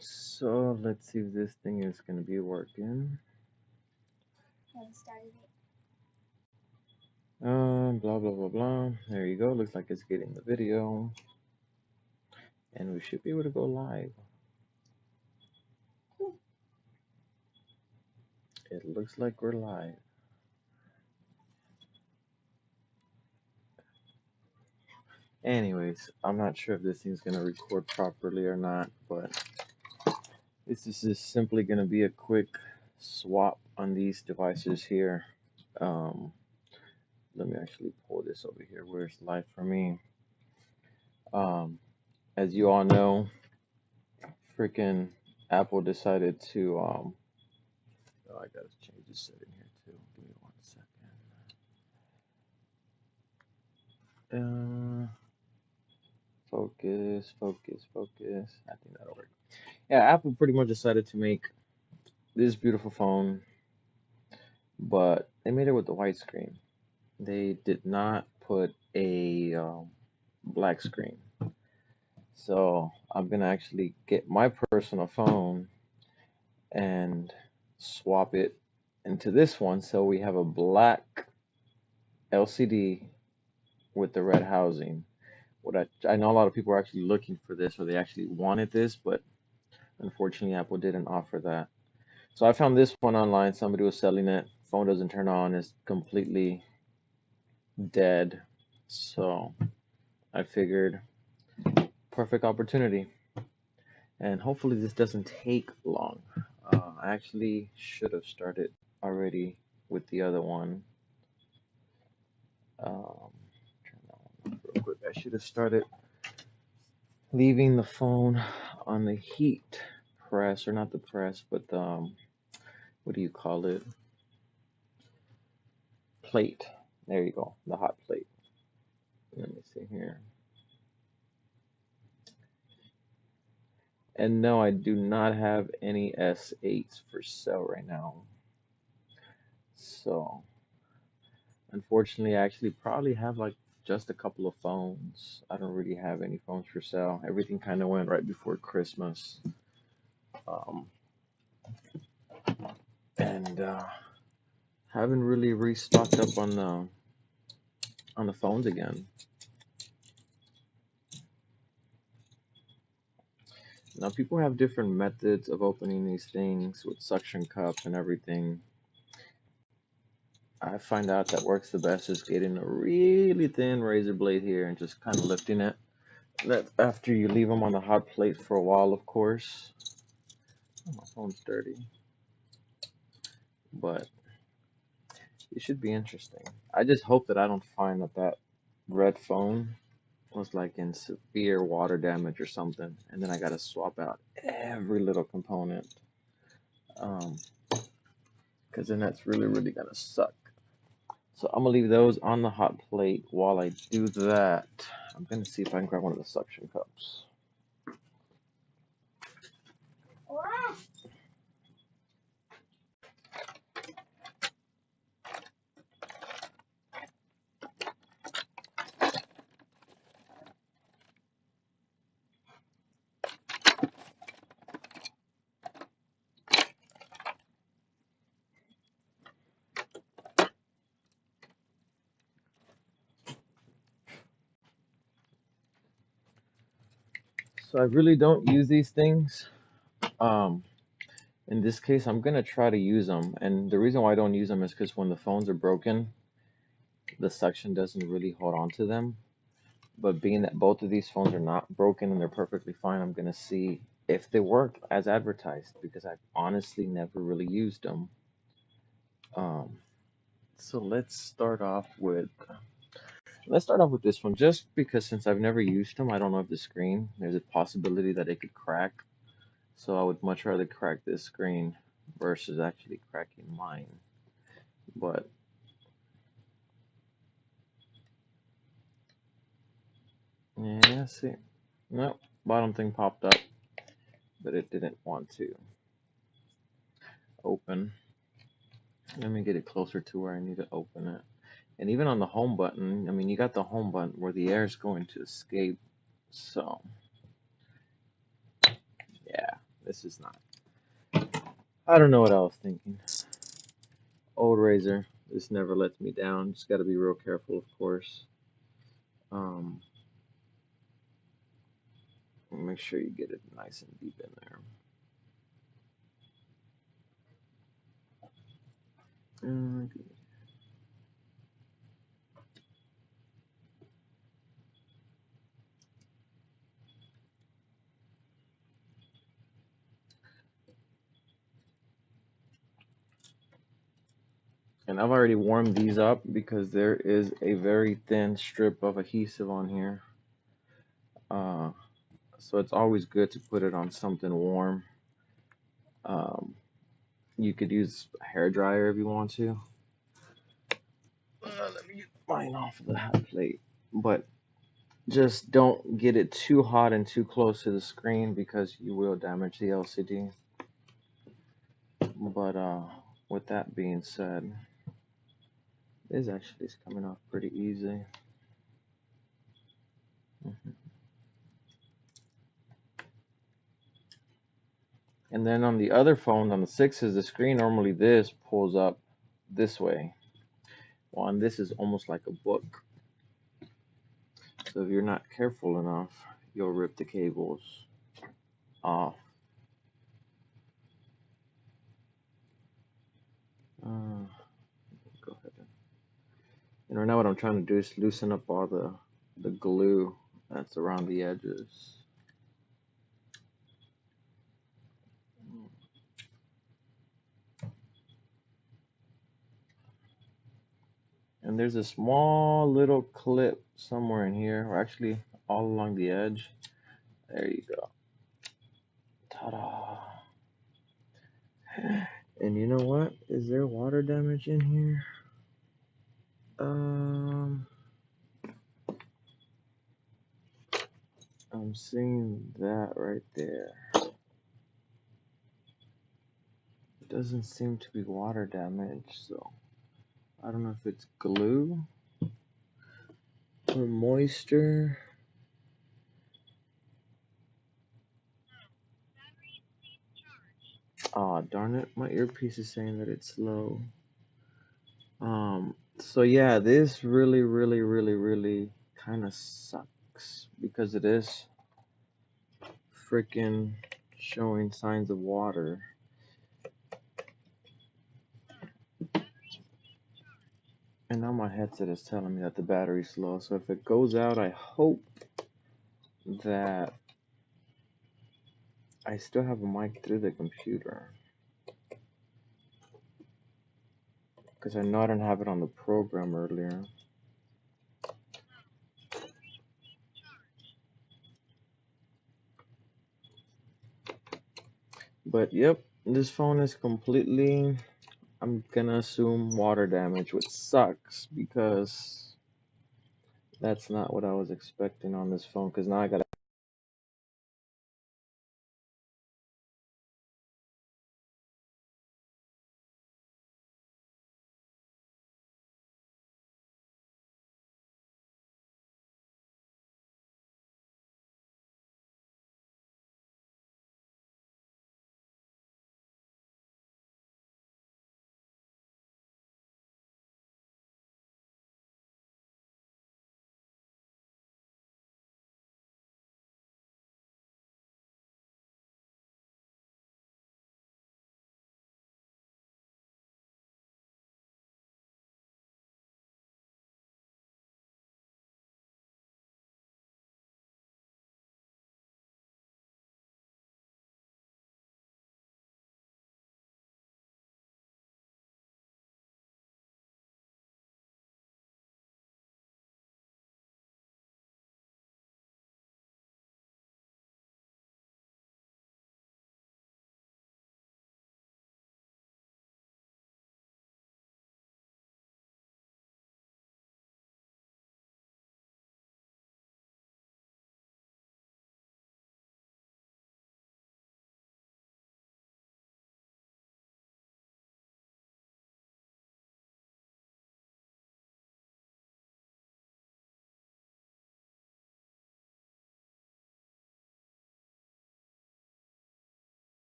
So let's see if this thing is gonna be working. Blah blah blah blah. There you go. Looks like it's getting the video, and we should be able to go live. It looks like we're live. Anyways, I'm not sure if this thing's gonna record properly or not, but this is just simply gonna be a quick swap on these devices here. Um, Let me actually pull this over here where it's live for me. As you all know, freaking Apple decided to oh, I gotta change the setting here too. Give me 1 second. Focus, focus, focus. I think that'll work. Yeah, Apple pretty much decided to make this beautiful phone, but they made it with the white screen. They did not put a black screen. So I'm gonna actually get my personal phone and swap it into this one so we have a black LCD with the red housing. I know a lot of people are actually looking for this or they actually wanted this, but unfortunately Apple didn't offer that. So I found this one online. Somebody was selling it. Phone doesn't turn on. It's completely dead. So I figured perfect opportunity. And hopefully this doesn't take long. I actually should have started already with the other one. Turn that one off real quick. I should have started leaving the phone on the heat press, or not the press, but the, what do you call it? Plate. There you go, the hot plate. Let me see here. And no, I do not have any S8s for sale right now. So, unfortunately, I actually probably have like just a couple of phones. I don't really have any phones for sale. Everything kind of went right before Christmas. Um, and haven't really restocked up on the phones again. Now people have different methods of opening these things with suction cups and everything. I find out that works the best is getting a really thin razor blade here and just kind of lifting it. That after you leave them on the hot plate for a while, of course. Oh, my phone's dirty, but it should be interesting. I just hope that I don't find that red phone was like in severe water damage or something, and then I gotta swap out every little component. Um, because then that's really gonna suck. So I'm gonna leave those on the hot plate. While I do that, I'm gonna see if I can grab one of the suction cups. So I really don't use these things. Um, in this case, I'm gonna try to use them, and the reason why I don't use them is because when the phones are broken, the suction doesn't really hold on to them. But being that both of these phones are not broken and they're perfectly fine, I'm gonna see if they work as advertised because I've honestly never really used them. Um, so let's start off with this one just because since I've never used them, I don't know if the screen there's a possibility that it could crack. So I would much rather crack this screen versus actually cracking mine. But yeah, see, no, bottom thing popped up, but it didn't want to open. Let me get it closer to where I need to open it. And even on the home button, I mean, you got the home button where the air is going to escape. So, yeah, this is not. I don't know what I was thinking. Old razor. This never lets me down. Just got to be real careful, of course. Um, make sure you get it nice and deep in there. Mm, and I've already warmed these up because there is a very thin strip of adhesive on here. Uh, so it's always good to put it on something warm. Um, you could use a hair dryer if you want to. Let me get mine off of the hot plate. But just don't get it too hot and too close to the screen because you will damage the LCD. But with that being said, this actually is coming off pretty easy. Mhm. And then on the other phone, on the sixes, the screen normally this pulls up this way. Well, and this is almost like a book. So if you're not careful enough, you'll rip the cables off. Uh, go ahead. And right now what I'm trying to do is loosen up all the glue that's around the edges. And there's a small little clip somewhere in here, or actually all along the edge. There you go. Ta-da. And you know what? Is there water damage in here? Um, I'm seeing that right there. It doesn't seem to be water damage, so I don't know if it's glue or moisture. Aw, darn it, my earpiece is saying that it's slow. So yeah, this really kind of sucks because it is freaking showing signs of water. And now my headset is telling me that the battery's low. So if it goes out, I hope that I still have a mic through the computer. Because I know I didn't have it on the program earlier. But yep, this phone is completely, I'm gonna assume, water damage, which sucks because that's not what I was expecting on this phone. Because now I gotta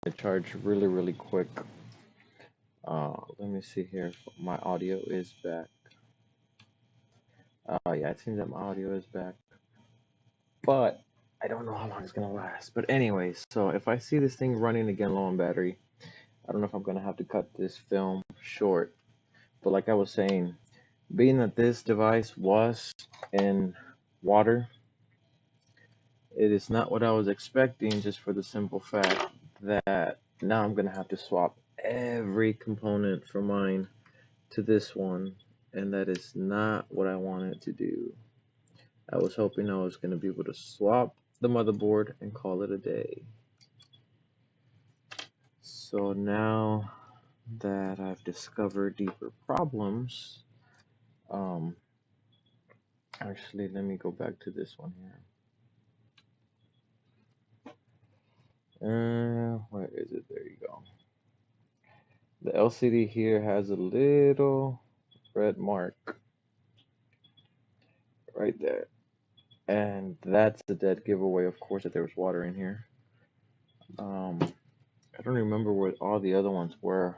charge really, really quick. Let me see here. My audio is back. Yeah, it seems that my audio is back, but I don't know how long it's gonna last. But anyways, so if I see this thing running again low on battery, I don't know if I'm gonna have to cut this film short. But like I was saying, being that this device was in water, it is not what I was expecting, just for the simple fact that now I'm gonna have to swap every component from mine to this one, and that is not what I wanted to do. I was hoping I was gonna be able to swap the motherboard and call it a day. So now that I've discovered deeper problems, um, actually, let me go back to this one here. Where is it? There you go. The LCD here has a little red mark right there. And that's the dead giveaway, of course, that there was water in here. I don't remember what all the other ones were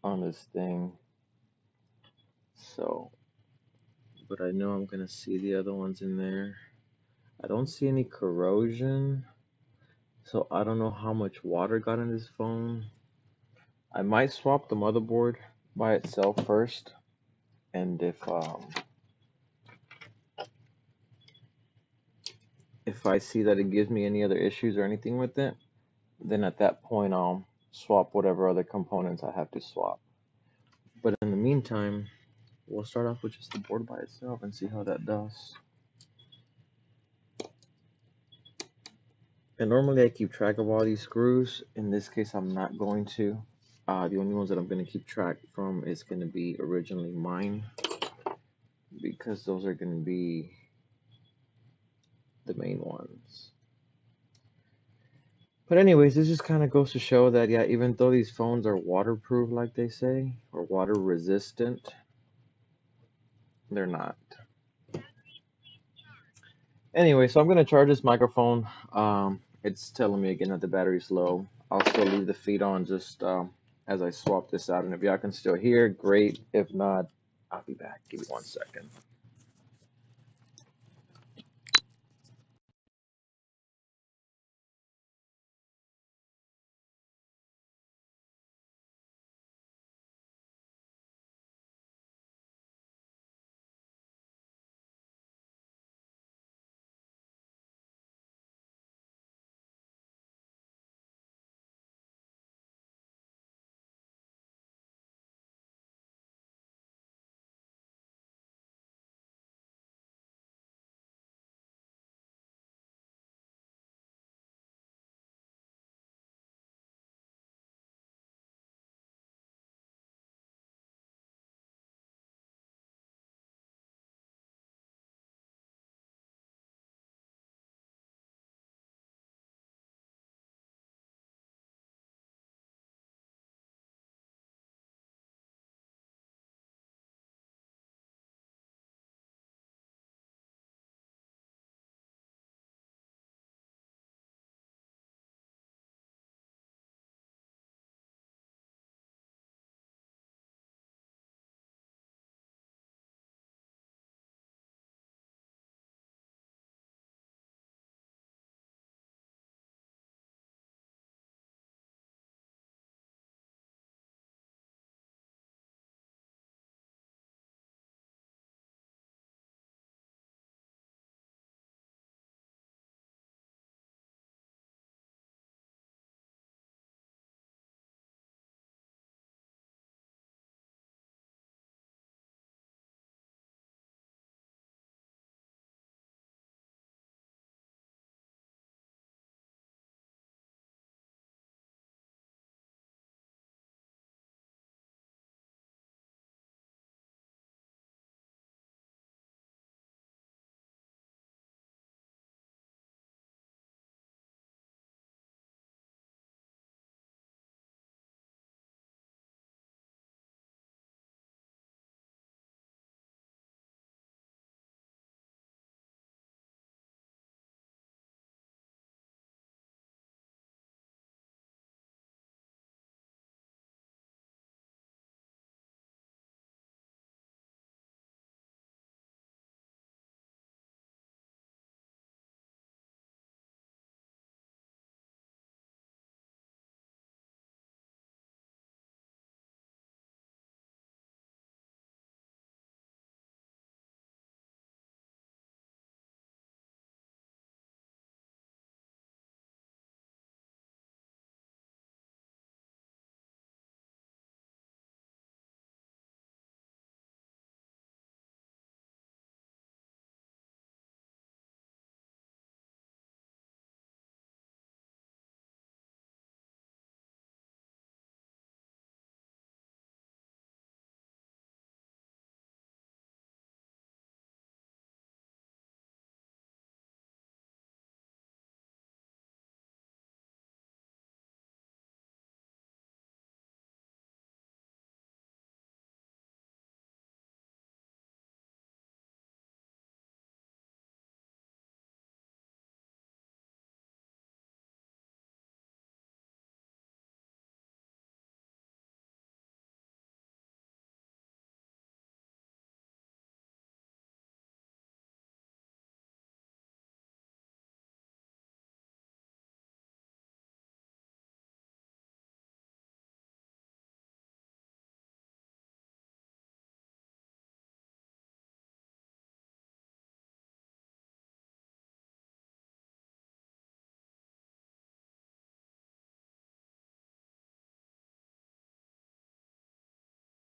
on this thing. So, but I know I'm going to see the other ones in there. I don't see any corrosion. So I don't know how much water got in this phone. I might swap the motherboard by itself first. And if I see that it gives me any other issues or anything with it, then at that point I'll swap whatever other components I have to swap. But in the meantime, we'll start off with just the board by itself and see how that does. And normally I keep track of all these screws. In this case, I'm not going to. The only ones that I'm going to keep track from is going to be originally mine, because those are going to be the main ones. But anyways, this just kind of goes to show that, yeah, even though these phones are waterproof, like they say, or water resistant, they're not. Anyway, so I'm gonna charge this microphone. It's telling me again that the battery's low. I'll still leave the feed on just as I swap this out, and if y'all can still hear, great. If not, I'll be back. Give me 1 second.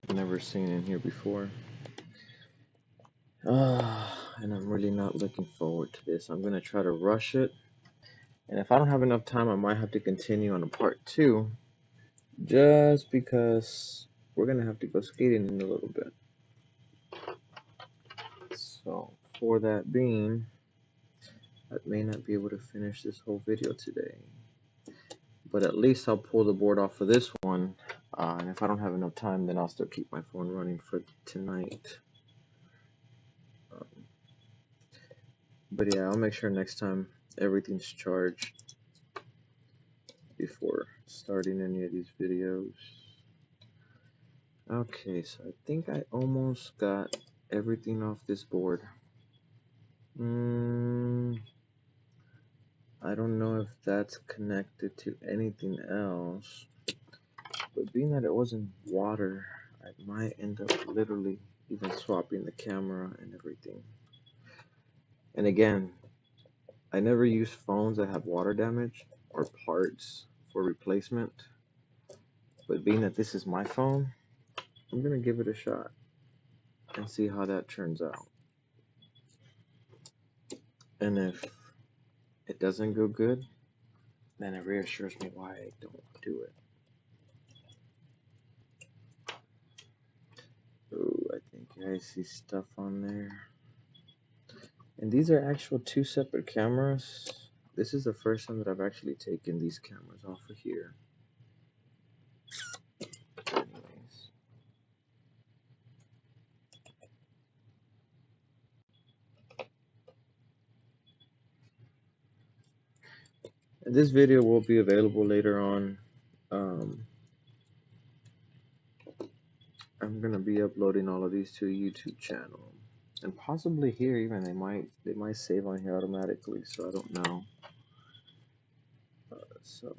never seen in here before. And I'm really not looking forward to this. I'm gonna try to rush it, and if I don't have enough time, I might have to continue on a part two, just because we're gonna have to go skating in a little bit. So, for that being, I may not be able to finish this whole video today, but at least I'll pull the board off for this one. And if I don't have enough time, then I'll still keep my phone running for tonight. Um, but yeah, I'll make sure next time everything's charged before starting any of these videos. Okay, so I think I almost got everything off this board. I don't know if that's connected to anything else, but being that it wasn't water, I might end up literally even swapping the camera and everything. And again, I never use phones that have water damage or parts for replacement, but being that this is my phone, I'm gonna give it a shot and see how that turns out. And if it doesn't go good, then it reassures me why I don't do it. Ooh, I think I see stuff on there. And these are actual two separate cameras. This is the first time that I've actually taken these cameras off of here. Anyways. And this video will be available later on. I'm gonna be uploading all of these to a YouTube channel, and possibly here even they might save on here automatically. So I don't know. So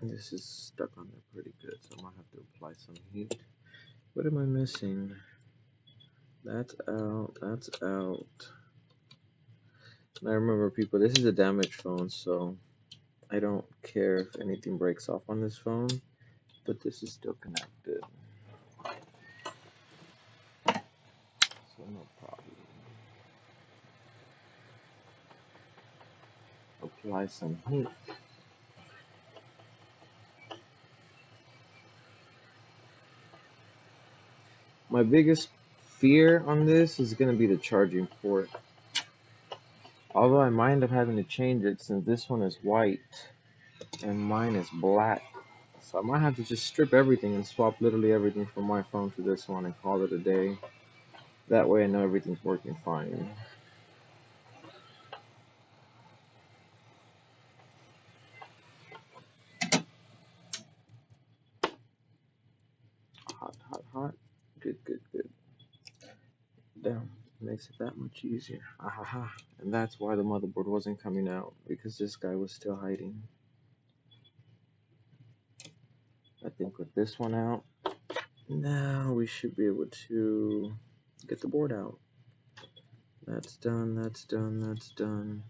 this is stuck on there pretty good. So I might have to apply some heat. What am I missing? That's out. That's out. Now remember, people, this is a damaged phone, so I don't care if anything breaks off on this phone, but this is still connected. So no problem. Apply some heat. My biggest fear on this is going to be the charging port. Although I might end up having to change it since this one is white and mine is black. So I might have to just strip everything and swap literally everything from my phone to this one and call it a day. That way I know everything's working fine. Hot, hot, hot. Good, good, good. Damn, makes it that much easier. Ahaha. And that's why the motherboard wasn't coming out, because this guy was still hiding. I think with this one out, now we should be able to get the board out. That's done, that's done, that's done.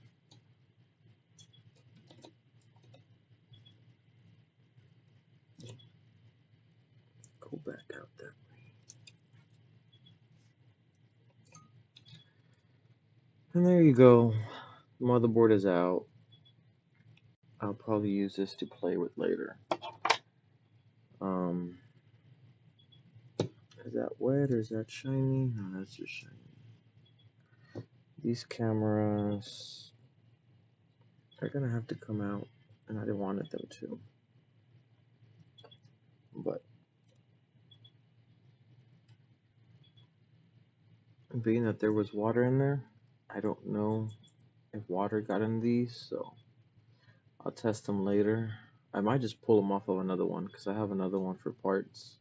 Go back out that way. And there you go. Motherboard is out. I'll probably use this to play with later. Is that wet or is that shiny? No, that's just shiny. These cameras are gonna have to come out, and I didn't want them to. But being that there was water in there, I don't know if water got in these, so I'll test them later. I might just pull them off of another one because I have another one for parts,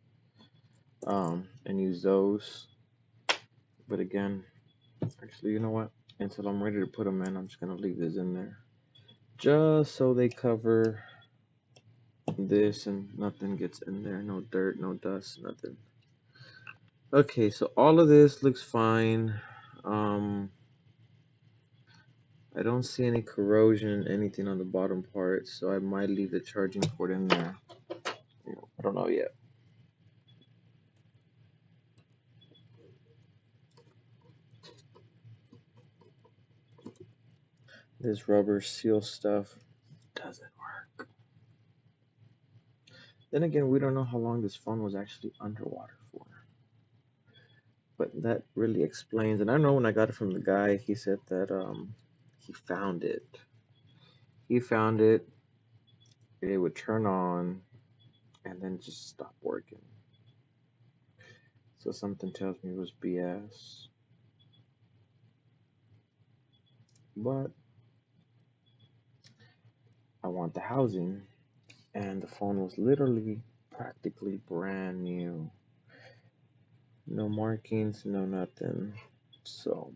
and use those. But again, actually, you know what? Until I'm ready to put them in, I'm just gonna leave this in there, just so they cover this and nothing gets in there. No dirt, no dust, nothing. Okay, so all of this looks fine. I don't see any corrosion, anything on the bottom part, so I might leave the charging port in there. don't know yet. This rubber seal stuff doesn't work. Then again, we don't know how long this phone was actually underwater for. But that really explains. And I know when I got it from the guy, he said that he found it. He found it. It would turn on and then just stop working. So something tells me it was BS. But I want the housing, and the phone was literally practically brand new. No markings, no nothing. So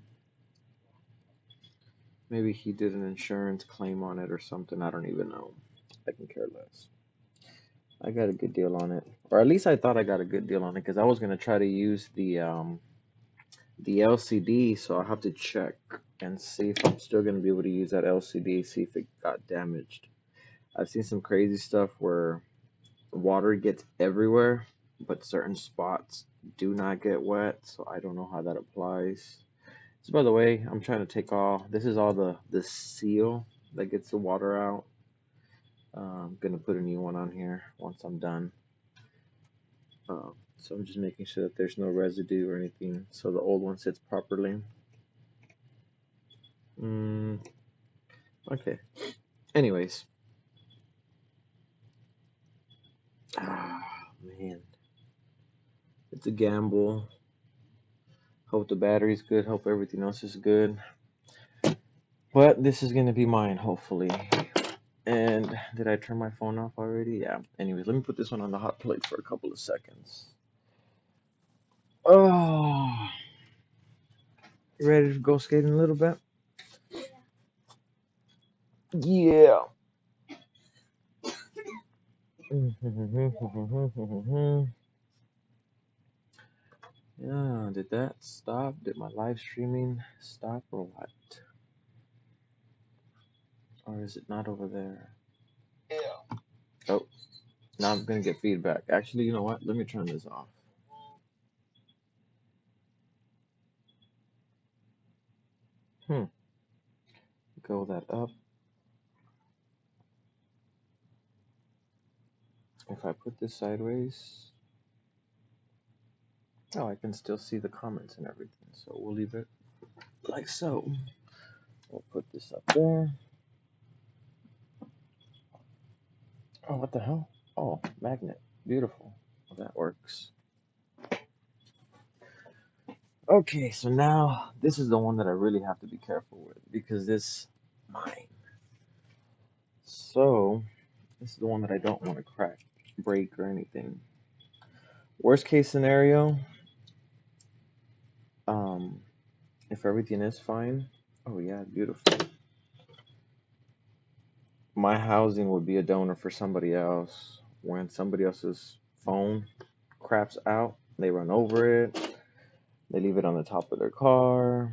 maybe he did an insurance claim on it or something. I don't even know. I can care less. I got a good deal on it, or at least I thought I got a good deal on it because I was gonna try to use the LCD. So I'll have to check and see if I'm still gonna be able to use that LCD. See if it got damaged. I've seen some crazy stuff where water gets everywhere, but certain spots do not get wet. So I don't know how that applies. So by the way, I'm trying to take all. This is all the seal that gets the water out. I'm gonna put a new one on here once I'm done. So I'm just making sure that there's no residue or anything, so the old one sits properly. Mm, okay. Anyways, ah man, it's a gamble. Hope the battery's good. Hope everything else is good. But this is gonna be mine, hopefully. And did I turn my phone off already? Yeah. Anyways, let me put this one on the hot plate for a couple of seconds. Oh, you ready to go skating a little bit? Yeah. Yeah, did that stop? Did my live streaming stop or what? Or is it not over there? Yeah. Oh, now I'm gonna get feedback. Actually, you know what? Let me turn this off. Hmm. Go that up. If I put this sideways, oh, I can still see the comments and everything. So we'll leave it like so. We'll put this up there. Oh, what the hell? Oh, magnet. Beautiful. Well, that works. Okay, so now this is the one that I really have to be careful with because this mine. So this is the one that I don't want to crack, break, or anything. Worst case scenario, um, if everything is fine, oh yeah, beautiful. My housing would be a donor for somebody else. When somebody else's phone craps out, they run over it, they leave it on the top of their car.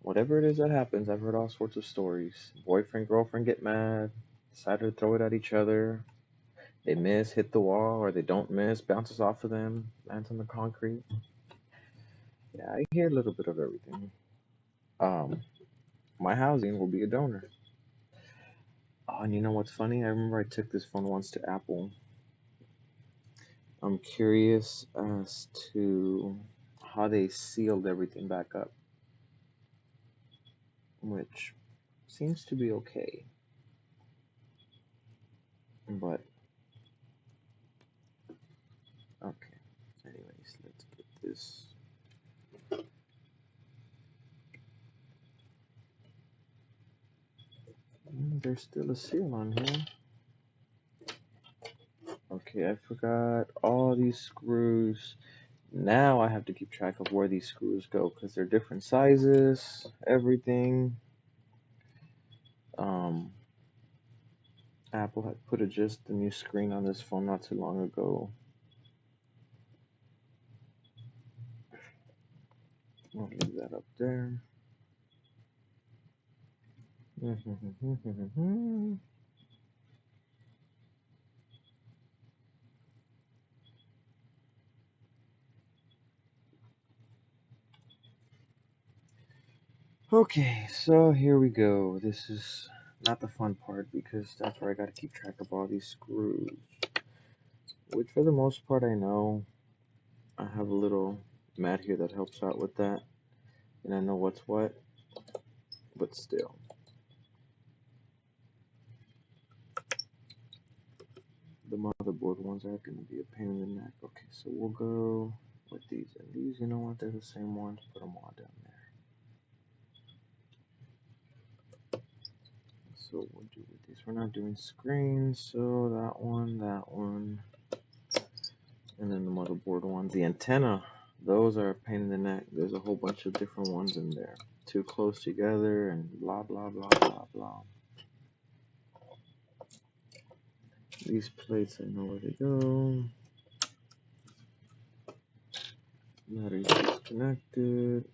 Whatever it is that happens, I've heard all sorts of stories. Boyfriend, girlfriend get mad, decide to throw it at each other. They miss, hit the wall, or they don't miss, bounces off of them, lands on the concrete. Yeah, I hear a little bit of everything. Um, my housing will be a donor. Oh, and you know what's funny? I remember I took this phone once to Apple. I'm curious as to how they sealed everything back up, which seems to be okay. But okay. Anyways, let's put this. There's still a seal on here. Okay, I forgot all these screws. Now I have to keep track of where these screws go because they're different sizes, everything. Um, Apple had put just a new screen on this phone not too long ago. I'll leave that up there. Okay, Okay, so here we go. This is not the fun part because that's where I gotta keep track of all these screws, which for the most part I know. I have a little mat here that helps out with that, and I know what's what, but still. The motherboard ones are gonna be a pain in the neck. Okay, so we'll go with these, and these, you know what, they're the same ones, put them all down there. So we'll do with these. We're not doing screens, so that one, and then the motherboard ones. The antenna, those are a pain in the neck. There's a whole bunch of different ones in there. Too close together and blah, blah, blah, blah, blah. These plates, I know where they go. Batteries disconnected.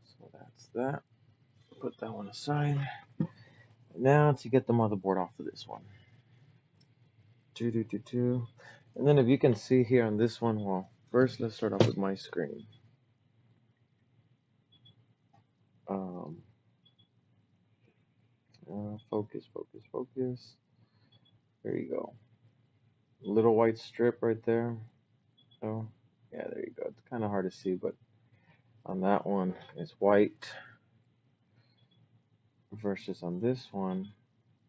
So that's that. Put that one aside. Now to get the motherboard off of this one. And then if you can see here on this one, well, first let's start off with my screen. Um, focus, focus, focus. There you go. Little white strip right there. Oh, yeah, there you go. It's kind of hard to see, but on that one, it's white versus on this one,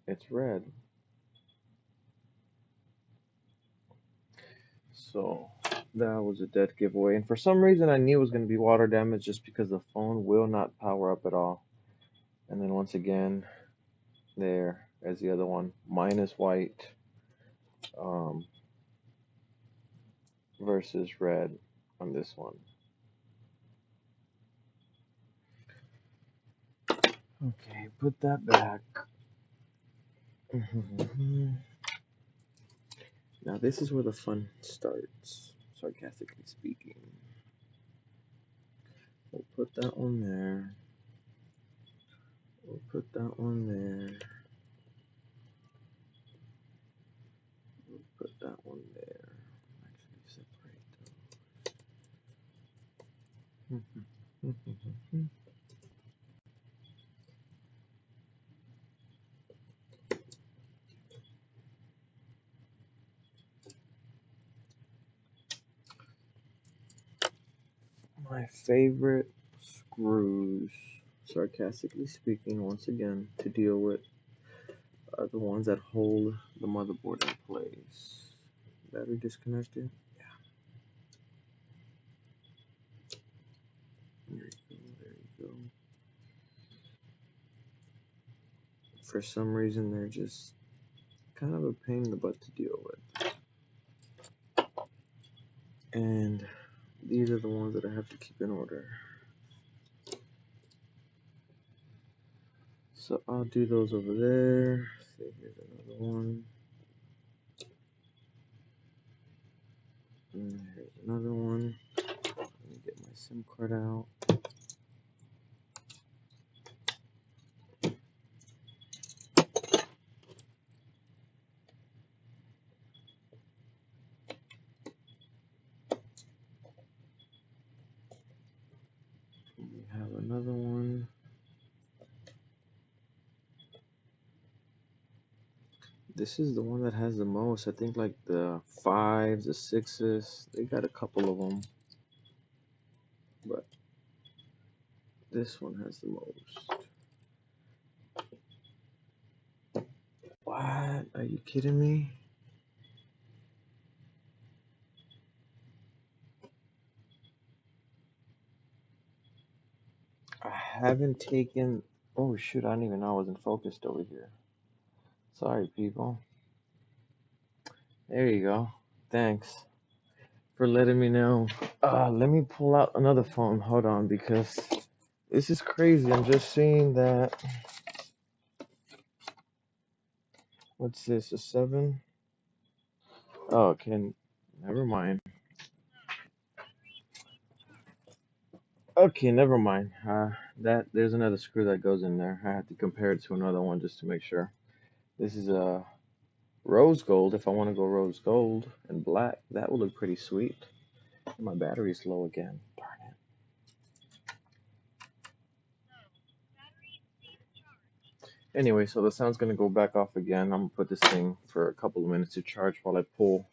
it's red. So that was a dead giveaway. And for some reason, I knew it was going to be water damage just because the phone will not power up at all. And then once again, there as the other one, minus white um, versus red on this one. Okay, put that back. Now this is where the fun starts, sarcastically speaking. We'll put that one there. We'll put that one there. We'll put that one there. Actually, separate. My favorite screws, sarcastically speaking, once again, to deal with are the ones that hold the motherboard in place. Battery disconnected? Yeah. There you go, there you go. For some reason, they're just kind of a pain in the butt to deal with. And these are the ones that I have to keep in order. So I'll do those over there. See, here's another one. And here's another one. Let me get my SIM card out. We have another one. This is the one that has the most. I think like the 5s, the 6s. They got a couple of them. But this one has the most. What? Are you kidding me? I haven't taken. Oh shoot! I didn't even know I wasn't focused over here. Sorry, people. There you go. Thanks for letting me know. Let me pull out another phone. Hold on, because this is crazy. I'm just seeing that. What's this? A 7? Oh, okay. Never mind. Okay, never mind. That there's another screw that goes in there. I have to compare it to another one just to make sure. This is a Rose gold, if I want to go rose gold and black, that would look pretty sweet. My battery's low again. Darn it. Anyway, so the sound's gonna go back off again. I'm gonna put this thing for a couple of minutes to charge while I pull.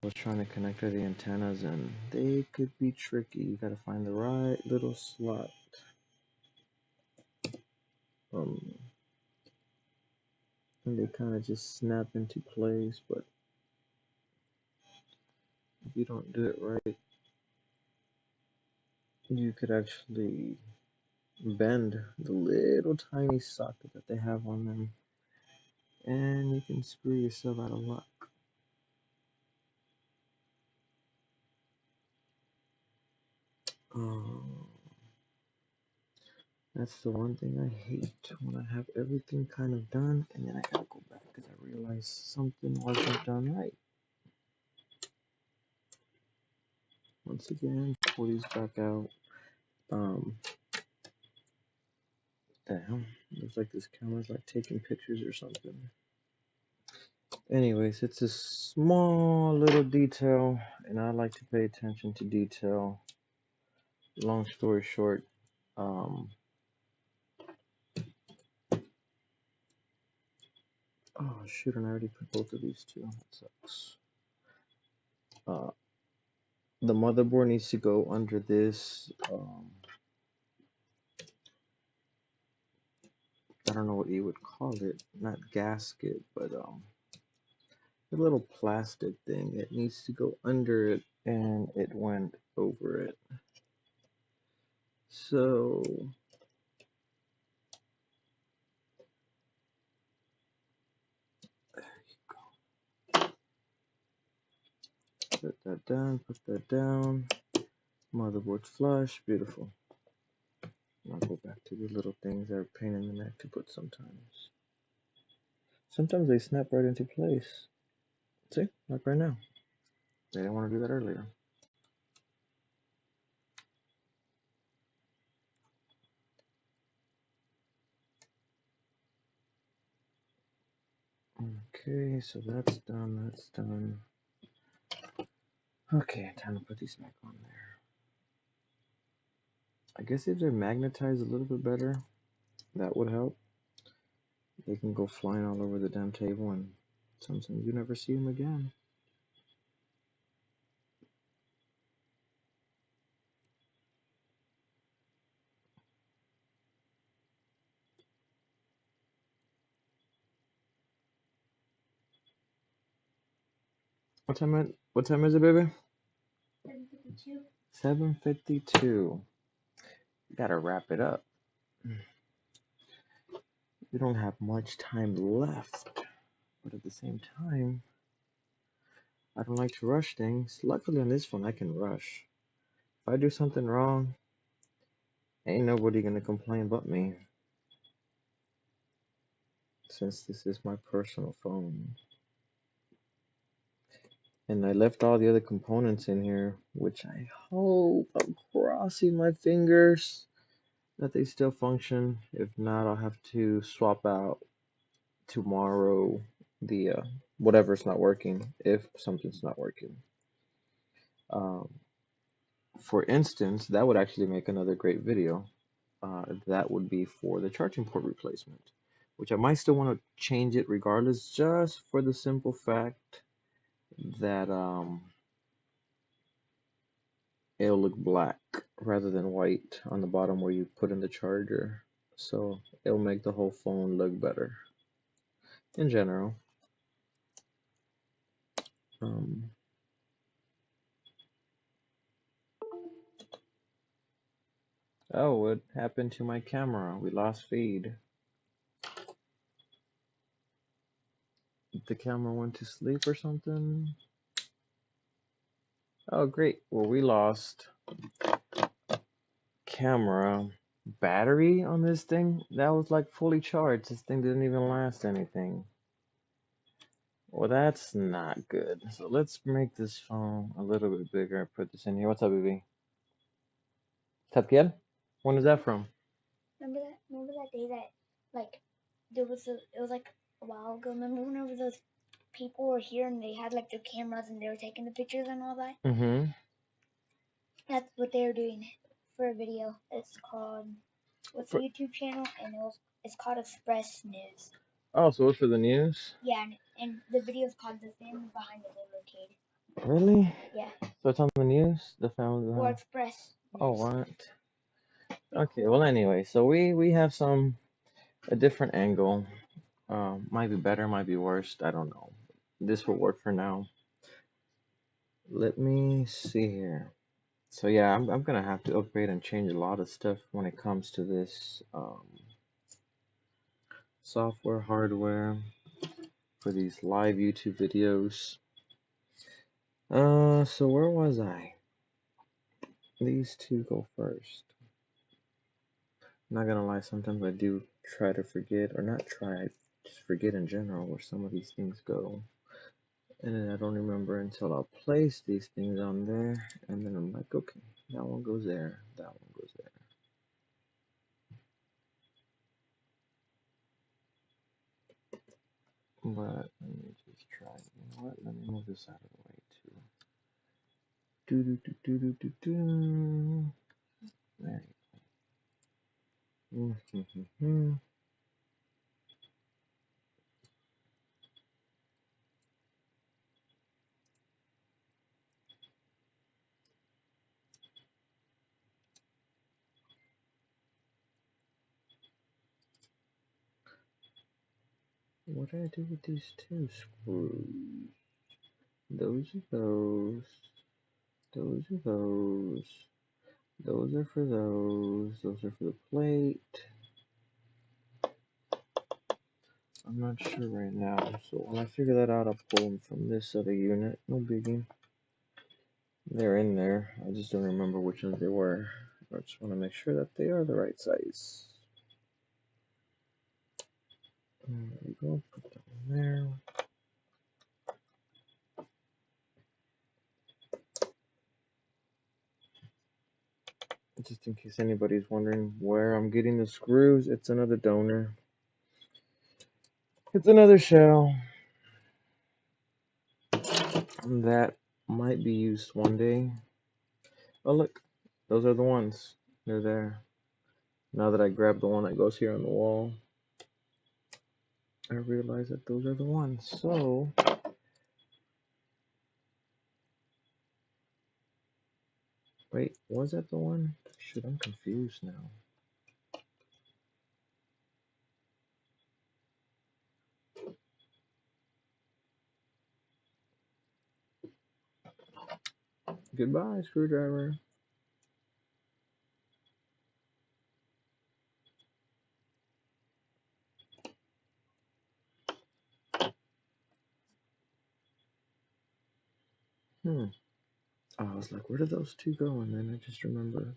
was trying to connect to the antennas, and they could be tricky. You gotta find the right little slot. Um, and they kind of just snap into place, but if you don't do it right, you could actually bend the little tiny socket that they have on them, and you can screw yourself out of luck. Um, that's the one thing I hate, when I have everything kind of done and then I gotta go back because I realize something wasn't done right. Once again, pull these back out. Damn, looks like this camera's like taking pictures or something. Anyways, it's a small little detail, and I like to pay attention to detail. Long story short, oh shoot, and I already put both of these two. That sucks. The motherboard needs to go under this. I don't know what you would call it, not gasket, but a little plastic thing. It needs to go under it, and it went over it. So put that down, put that down. Motherboard flush, beautiful. I'll go back to the little things that are a pain in the neck to put sometimes. Sometimes they snap right into place. See, like right now. They didn't want to do that earlier. Okay, so that's done, that's done. Okay, time to put these back on there. I guess if they're magnetized a little bit better, that would help. They can go flying all over the damn table, and sometimes you never see them again. What time is it, baby? 7:52. 7:52. Gotta wrap it up. We don't have much time left, but at the same time, I don't like to rush things. Luckily on this phone, I can rush. If I do something wrong, ain't nobody gonna complain but me, since this is my personal phone. And I left all the other components in here, which I hope, I'm crossing my fingers that they still function. If not, I'll have to swap out tomorrow the whatever's not working, if something's not working. Um, for instance, that would actually make another great video. That would be for the charging port replacement, which I might still want to change it regardless, just for the simple fact that it'll look black rather than white on the bottom where you put in the charger. So it'll make the whole phone look better in general. Um, oh, what happened to my camera? We lost feed. The camera went to sleep or something? Oh, great. Well, we lost camera battery on this thing. That was like fully charged. This thing didn't even last anything. Well, that's not good. So let's make this phone a little bit bigger and put this in here. What's up, baby? What's up, kid? When is that from? Remember that day that like it was like a while ago. Remember whenever those people were here and they had like their cameras and they were taking the pictures and all that? Mm-hmm. That's what they were doing for a video. It's called what's the YouTube channel? And it's called Express News. Oh, so it's for the news? Yeah, and the video is called The Family Behind the Neighbor Kid. Really? Yeah. So it's on the news? The family. Or Express Oh, News. what? Okay. Well, anyway, so we have a different angle. Might be better, might be worse. I don't know. This will work for now. Let me see here. So yeah, I'm gonna have to upgrade and change a lot of stuff when it comes to this software, hardware for these live YouTube videos. So where was I? These two go first. Not gonna lie, sometimes I do try to forget, or not try, I just forget in general where some of these things go. And then I don't remember until I'll place these things on there, and then I'm like, okay, that one goes there, that one goes there. But let me just try. You know what? Let me move this out of the way too. Do do do do do do do. There you go. What did I do with these two screws? Those are those. Those are those. Those are for those. Those are for the plate. I'm not sure right now. So when I figure that out, I'll pull them from this other unit. No biggie. They're in there. I just don't remember which ones they were. I just want to make sure that they are the right size. There we go. Put that one there. Just in case anybody's wondering where I'm getting the screws, it's another donor. It's another shell that might be used one day. Oh, look. Those are the ones. They're there. Now that I grabbed the one that goes here on the wall, I realize that those are the ones. So, wait, was that the one? Shoot, I'm confused now. Goodbye, screwdriver. Hmm. I was like, where did those two go? And then I just remember.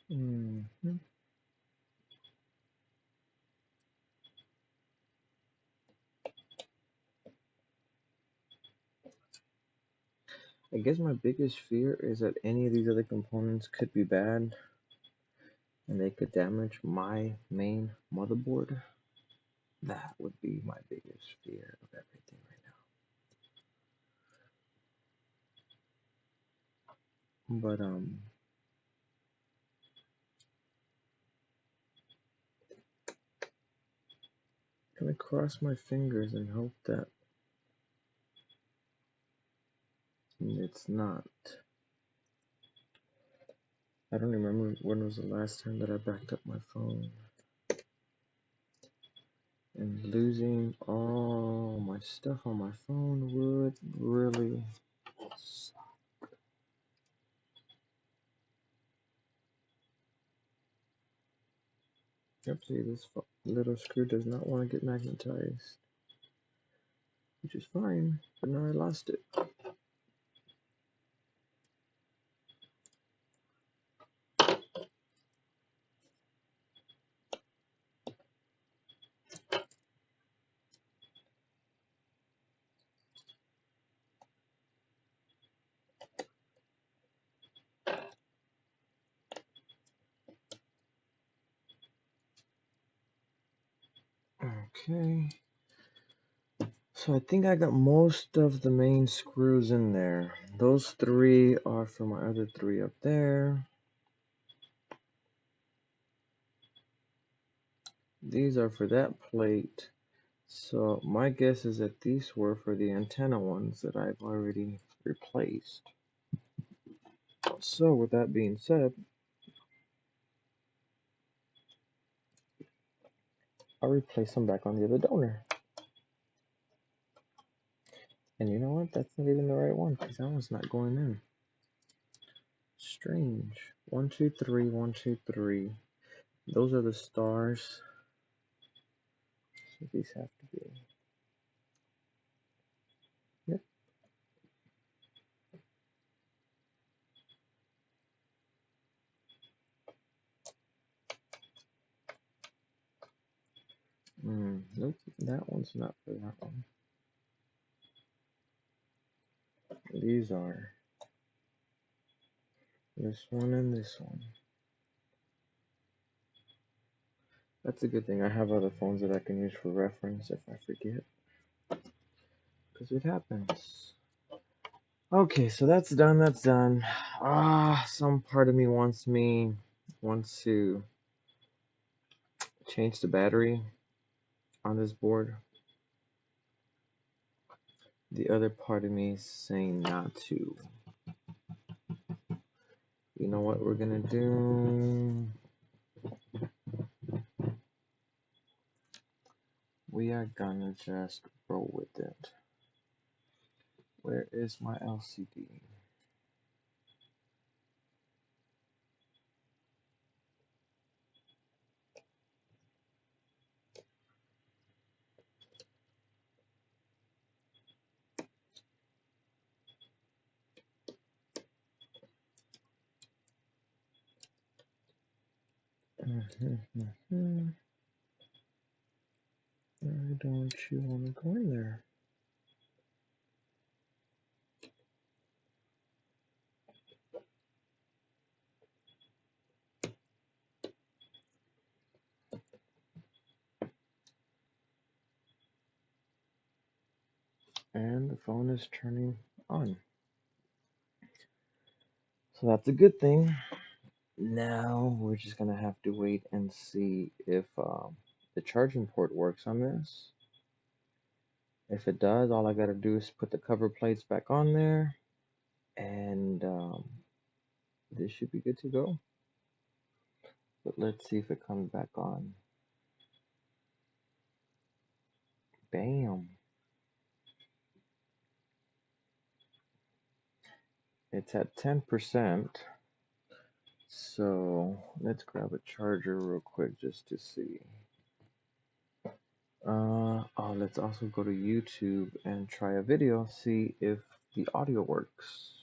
Hmm. I guess my biggest fear is that any of these other components could be bad and they could damage my main motherboard. That would be my biggest fear of everything right now. But I'm gonna cross my fingers and hope that it's not. I don't remember when was the last time that I backed up my phone. And losing all my stuff on my phone would really suck. Yep, see, this little screw does not want to get magnetized, which is fine, but now I lost it. Okay, So I think I got most of the main screws in there. Those three are for my other three up there. These are for that plate. So my guess is that these were for the antenna ones that I've already replaced. So with that being said, I'll replace them back on the other donor. And you know what? That's not even the right one because that one's not going in. Strange. 1, 2, 3, 1, 2, 3. Those are the stars. So these have to be. Yep. Nope. That one's not for that one. These are this one and this one. That's a good thing. I have other phones that I can use for reference if I forget. Because it happens. Okay, so that's done. That's done. Some part of me wants to change the battery on this board. The other part of me is saying not to. You know what we're gonna do? We are gonna just roll with it. Where is my LCD? Why don't you want to go in there? And the phone is turning on. So that's a good thing. Now we're just gonna have to wait and see if the charging port works on this. If it does, all I gotta do is put the cover plates back on there, and this should be good to go. But let's see if it comes back on. Bam! It's at 10%. So let's grab a charger real quick just to see. Let's also go to YouTube and try a video, see if the audio works.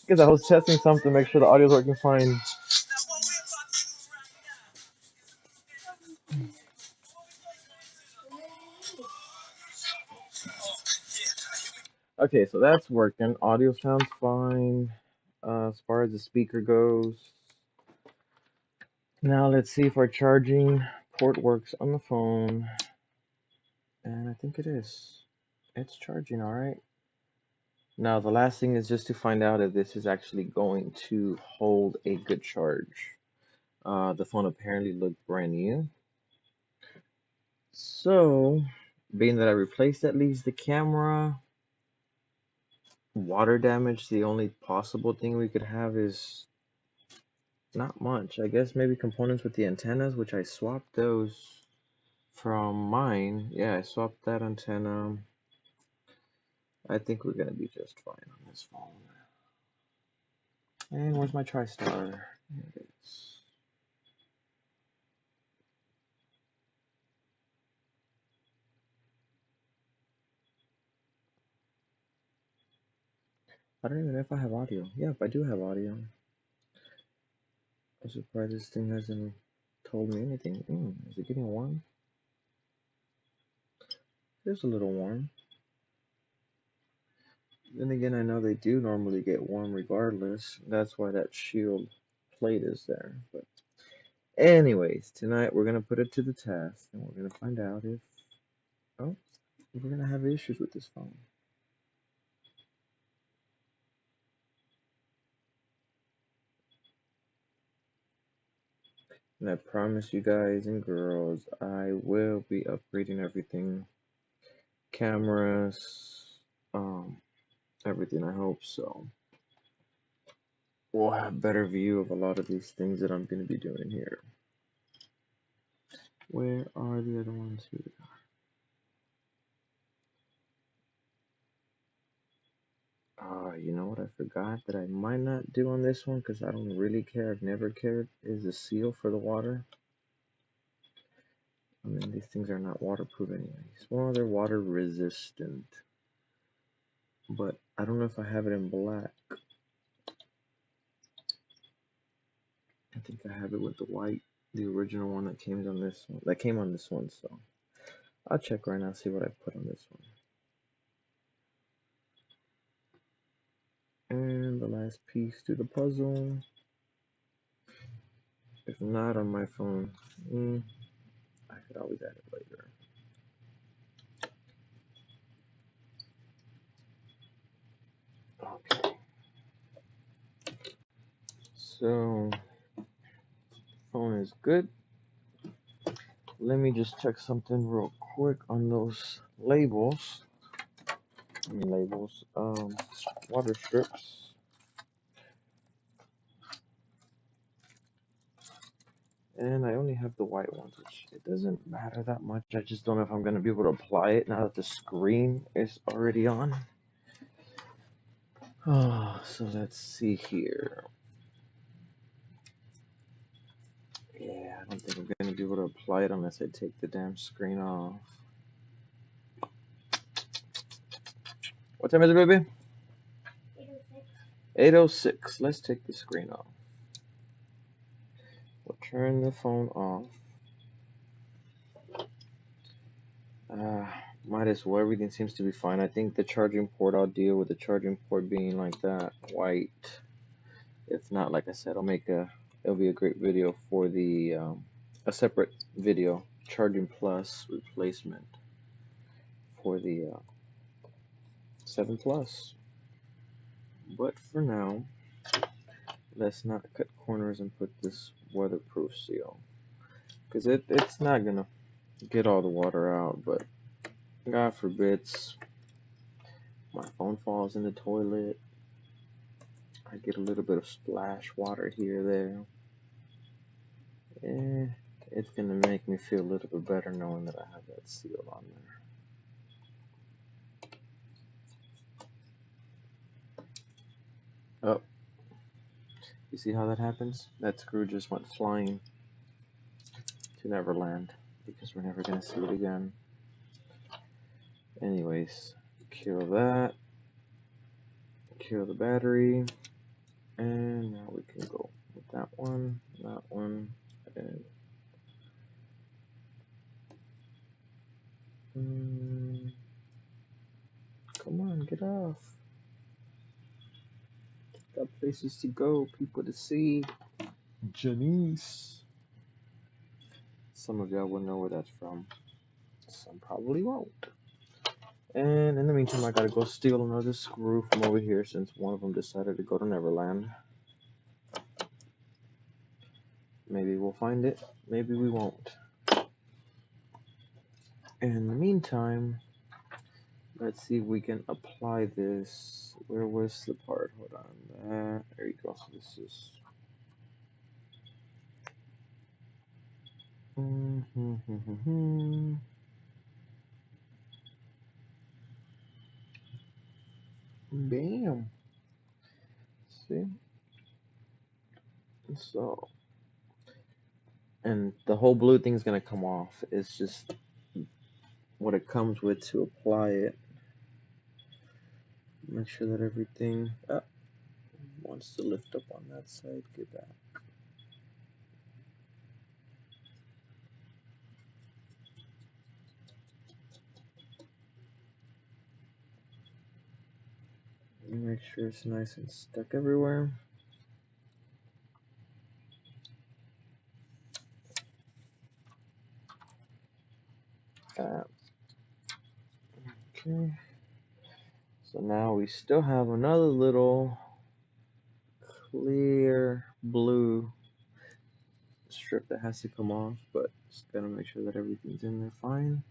Because I was testing something, make sure the audio's working fine. Okay, so that's working. Audio sounds fine as far as the speaker goes. Now let's see if our charging port works on the phone. And I think it is. It's charging all right. Now the last thing is just to find out if this is actually going to hold a good charge. The phone apparently looked brand new. So, being that I replaced at least the camera, water damage, the only possible thing we could have is not much. I guess maybe components with the antennas, which I swapped those from mine. Yeah, I swapped that antenna. I think we're gonna be just fine on this phone. And where's my TriStar? There it is. I don't even know if I have audio. Yep, I do have audio. I'm surprised this thing hasn't told me anything. Is it getting warm? It's a little warm. Then again, I know they do normally get warm regardless. That's why that shield plate is there. But anyways, tonight we're gonna put it to the test, and we're gonna find out if oh, if we're gonna have issues with this phone. And I promise you guys and girls, I will be upgrading everything, cameras, um, everything. I hope so. We'll have better view of a lot of these things that I'm gonna be doing here. Where are the other ones here? You know what I forgot that I might not do on this one because I don't really care. I've never cared. Is the seal for the water. I mean, these things are not waterproof anyways. Well, they're water resistant, but I don't know if I have it in black. I think I have it with the white, the original one that came on this one. That came on this one, so I'll check right now, see what I put on this one. And the last piece to the puzzle. If not on my phone, I could always add it later. Okay. So, phone is good. Let me just check something real quick on those labels. I mean labels. Water strips. And I only have the white ones, which it doesn't matter that much. I just don't know if I'm gonna be able to apply it now that the screen is already on. Oh, so let's see here. Yeah, I don't think I'm gonna be able to apply it unless I take the damn screen off. What time is it, baby? 8:06. 8:06. Let's take the screen off. We'll turn the phone off. Uh, might as well. Everything seems to be fine. I think the charging port, I'll deal with the charging port being like that, white. If not, like I said, it'll be a great video for the, a separate video, charging plus replacement for the 7 Plus. But for now, let's not cut corners and put this weatherproof seal. Because it's not going to get all the water out, but God forbids my phone falls in the toilet. I get a little bit of splash water here, there. Eh, it's going to make me feel a little bit better knowing that I have that seal on there. Oh, you see how that happens? That screw just went flying to Neverland because we're never going to see it again. Anyways, kill that. Kill the battery. And now we can go with that one, and come on, get off. Got places to go, people to see. Janice. Some of y'all will know where that's from. Some probably won't. And in the meantime, I gotta go steal another screw from over here since one of them decided to go to Neverland. Maybe we'll find it, maybe we won't. In the meantime, let's see if we can apply this. Where was the part? Hold on. There you go. So this is. Bam. See? So. And the whole blue thing's gonna come off. It's just what it comes with to apply it. Make sure that everything wants to lift up on that side. Get back. Make sure it's nice and stuck everywhere. Okay. So now we still have another little clear blue strip that has to come off, but just gotta make sure that everything's in there fine.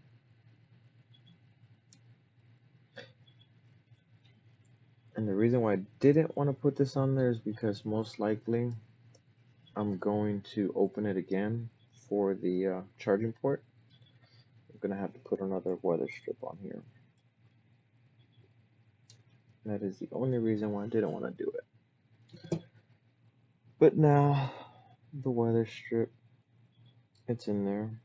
And the reason why I didn't want to put this on there is because most likely I'm going to open it again for the charging port. I'm gonna have to put another weather strip on here. That is the only reason why I didn't want to do it. But now the weather strip, it's in there.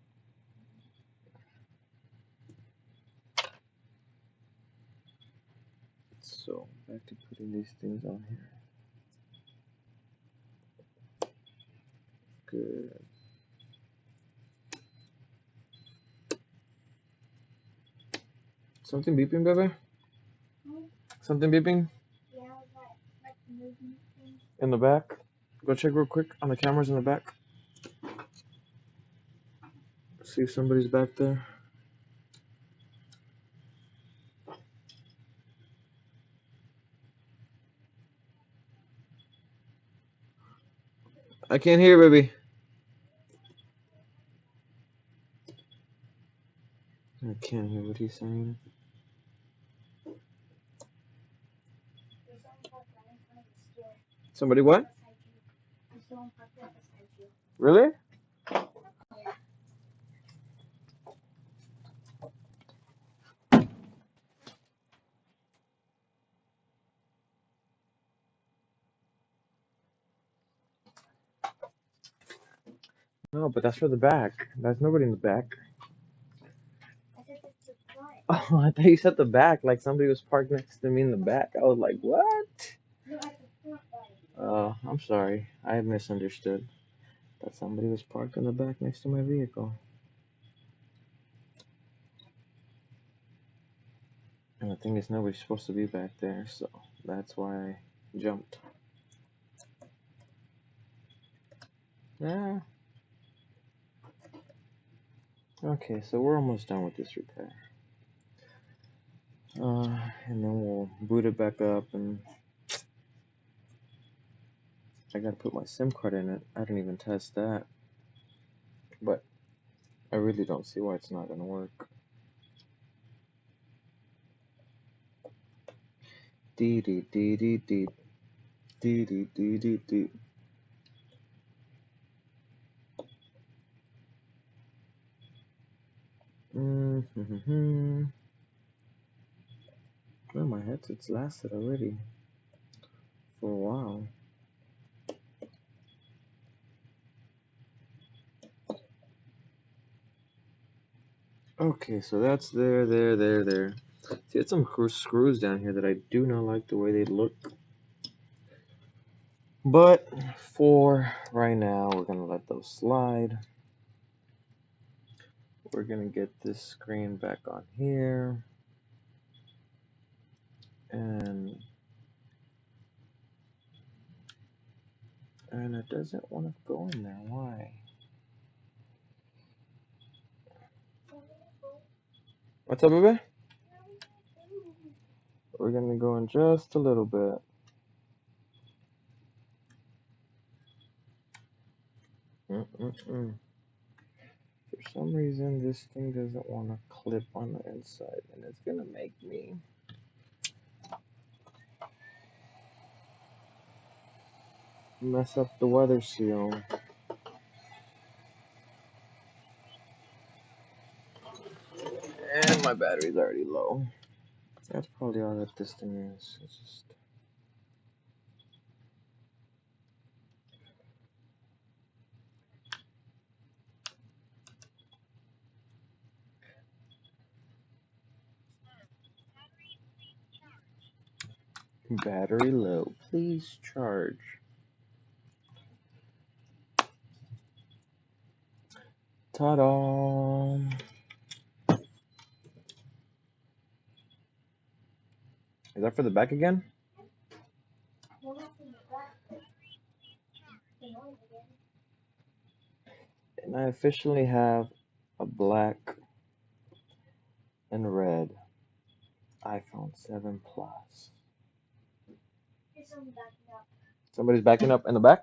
So back to putting these things on here. Good. Something beeping, baby? Something beeping? Yeah, that like movement thing. In the back? Go check real quick on the cameras in the back. See if somebody's back there. I can't hear, baby. I can't hear what he's saying. There's someone parked right in front of the store. Somebody what? Beside you. There's someone parked right beside you. Really? Yeah. No, but that's for the back. There's nobody in the back. I said that's the front. Oh, I thought you said the back, like somebody was parked next to me in the back. I was like, what? No, at the front, buddy. Oh, I'm sorry. I misunderstood. That somebody was parked in the back next to my vehicle. And the thing is, nobody's supposed to be back there, so that's why I jumped. Yeah. Okay, so we're almost done with this repair. And then we'll boot it back up, and I gotta put my SIM card in it. I didn't even test that, but I really don't see why it's not gonna work. Dee dee dee dee dee dee dee dee dee dee. Mm-hmm. Well, my headset's lasted already for a while. Okay, so that's there. See, it's some screws down here that I do not like the way they look. But for right now, we're gonna let those slide. We're gonna get this screen back on here. And it doesn't want to go in there. Why? What's up, baby? We're gonna go in just a little bit. For some reason, this thing doesn't want to clip on the inside, and it's gonna make me mess up the weather seal. And my battery's already low. That's probably all that this thing is. It's just battery low. Please charge. Ta-da! Is that for the back again? officially have a black and red iPhone 7 Plus. It's on backing up. Somebody's backing up in the back?